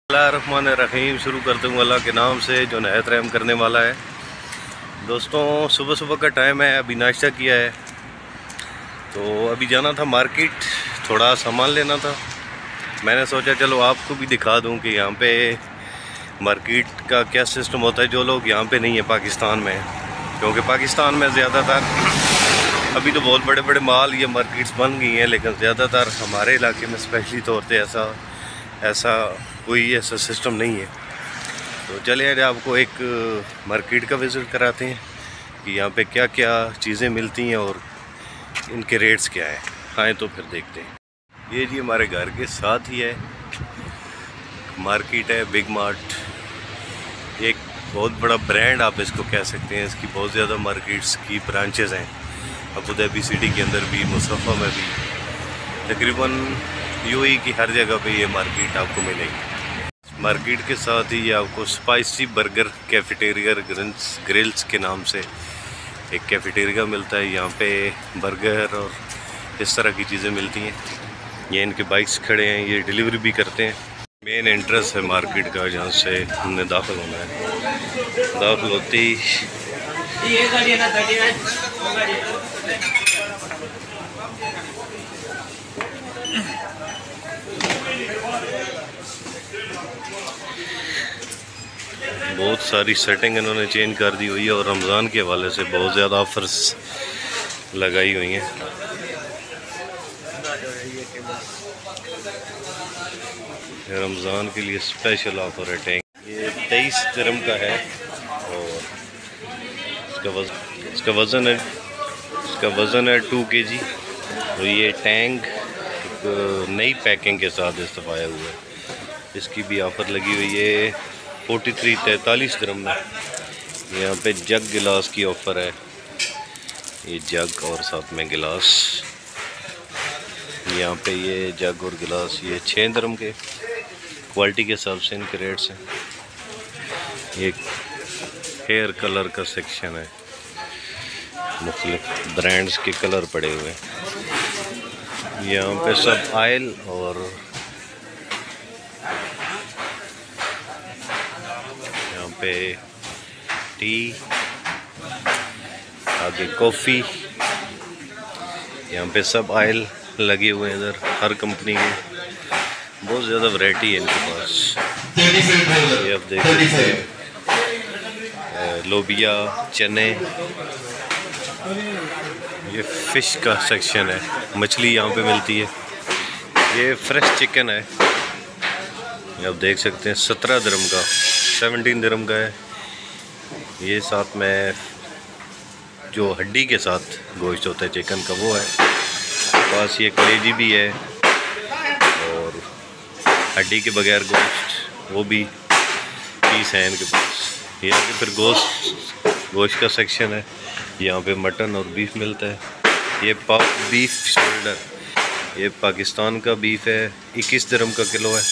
बिस्मिल्लाहिर्रहमानिर्रहीम। शुरू करता हूँ अल्लाह के नाम से जो नहायत रहम करने वाला है। दोस्तों, सुबह सुबह का टाइम है, अभी नाश्ता किया है तो अभी जाना था मार्केट, थोड़ा सामान लेना था। मैंने सोचा चलो आपको भी दिखा दूँ कि यहाँ पे मार्केट का क्या सिस्टम होता है, जो लोग यहाँ पे नहीं है पाकिस्तान में, क्योंकि पाकिस्तान में ज़्यादातर अभी तो बहुत बड़े बड़े मॉल या मार्केट्स बन गई हैं, लेकिन ज़्यादातर हमारे इलाके में स्पेशली तौर पे ऐसा कोई सिस्टम नहीं है। तो चलिए आज आपको एक मार्केट का विज़िट कराते हैं कि यहाँ पे क्या क्या चीज़ें मिलती हैं और इनके रेट्स क्या हैं। आए तो फिर देखते हैं। ये जी हमारे घर के साथ ही है मार्केट है, बिग मार्ट। एक बहुत बड़ा ब्रांड आप इसको कह सकते हैं। इसकी बहुत ज़्यादा मार्केट्स की ब्रांचेस हैं, अबू धाबी सिटी के अंदर भी, मुस्तफ़ा में भी, तकरीबन यूएई की हर जगह पे ये मार्केट आपको मिलेगी। मार्केट के साथ ही ये आपको स्पाइसी बर्गर कैफेटेरिया ग्रिल्स के नाम से एक कैफेटेरिया मिलता है। यहाँ पे बर्गर और इस तरह की चीज़ें मिलती हैं। ये इनके बाइक्स खड़े हैं, ये डिलीवरी भी करते हैं। मेन एंट्रेंस है मार्केट का, जहाँ से हमने दाखिल होना है। दाखिल होते ही बहुत सारी सेटिंग इन्होंने चेंज कर दी हुई है और रमज़ान के हवाले से बहुत ज़्यादा ऑफर्स लगाई हुई हैं। रमज़ान के लिए स्पेशल ऑफर है टैंक। ये 23 दिरहम का है और इसका वज़न है 2 kg। और ये टैंक एक नई पैकिंग के साथ इस्तेमाल हुआ है। इसकी भी ऑफ़र लगी हुई है 43 दिरहम में। यहाँ पे जग गिलास की ऑफ़र है, ये जग और साथ में गिलास। यहाँ पे ये जग और गिलास ये 6 दिरहम के, क्वालिटी के हिसाब से इनके रेट्स हैं। ये हेयर कलर का सेक्शन है, मुख्तलिफ ब्रांड्स के कलर पड़े हुए हैं। यहाँ पे सब ऑयल और यहाँ पे टी, आगे कॉफ़ी, यहाँ पे सब ऑयल लगे हुए हैं। इधर हर कंपनी के बहुत ज़्यादा वैरायटी है इनके पास। ये आप देख सकते हैं, लोबिया, चने। ये फ़िश का सेक्शन है, मछली यहाँ पे मिलती है। ये फ्रेश चिकन है, ये आप देख सकते हैं 17 दिरहम का, 17 दिरहम का है। ये साथ में जो हड्डी के साथ गोश्त होता है चिकन का, वो है पास। ये कलेजी भी है और हड्डी के बगैर गोश्त, वो भी पीस है इनके पास। यहाँ पे फिर गोश्त का सेक्शन है, यहाँ पे मटन और बीफ मिलता है। ये बीफ शोल्डर, ये पाकिस्तान का बीफ है, 21 दिरहम का किलो है।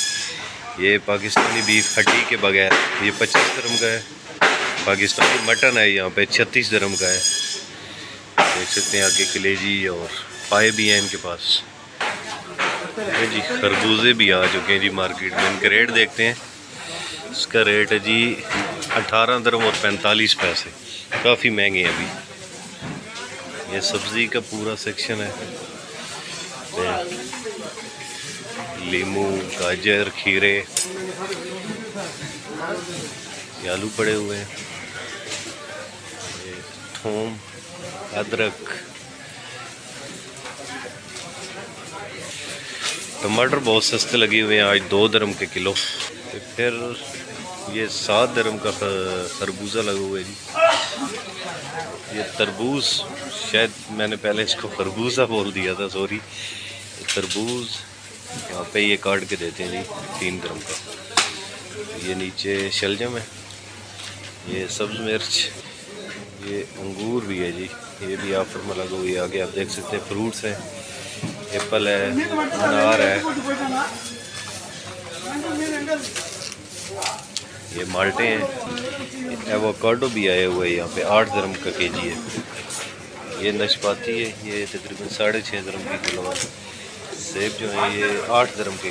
ये पाकिस्तानी बीफ हड्डी के बगैर, ये 25 दिरहम का है। पाकिस्तानी मटन है यहाँ पे 36 दिरहम का है। देख सकते हैं आगे कलेजी और पाए भी हैं इनके पास। ये जी खरबूजे भी आ चुके हैं जी मार्केट में। इनके रेट देखते हैं। इसका रेट है जी 18 दिरहम और 45 पैसे, काफ़ी महंगे हैं अभी। ये सब्ज़ी का पूरा सेक्शन है, लीमू, गाजर, खीरे, ये आलू पड़े हुए हैं, ये थूम, अदरक, टमाटर बहुत सस्ते लगे हुए हैं आज 2 दिरहम के किलो। फिर ये 7 दिरहम का खरबूजा लगा हुआ है जी। ये तरबूज, शायद मैंने पहले इसको खरबूजा बोल दिया था, सॉरी। तरबूज यहाँ पे ये काट के देते हैं जी 3 दिरहम का। ये नीचे शलजम है, ये सब्ज़ मिर्च, ये अंगूर भी है जी, ये भी ऑफर में लगा हुई है। आगे आप देख सकते हैं फ्रूट्स हैं, एप्पल है, अनार है, ये माल्टे हैं, एवोकाडो भी आए हुए हैं यहाँ पे 8 दिरहम का kg है। ये नाशपाती है, ये तकरीबन 6.5 दिरहम की किलो है। सेब जो है ये 8 दिरहम के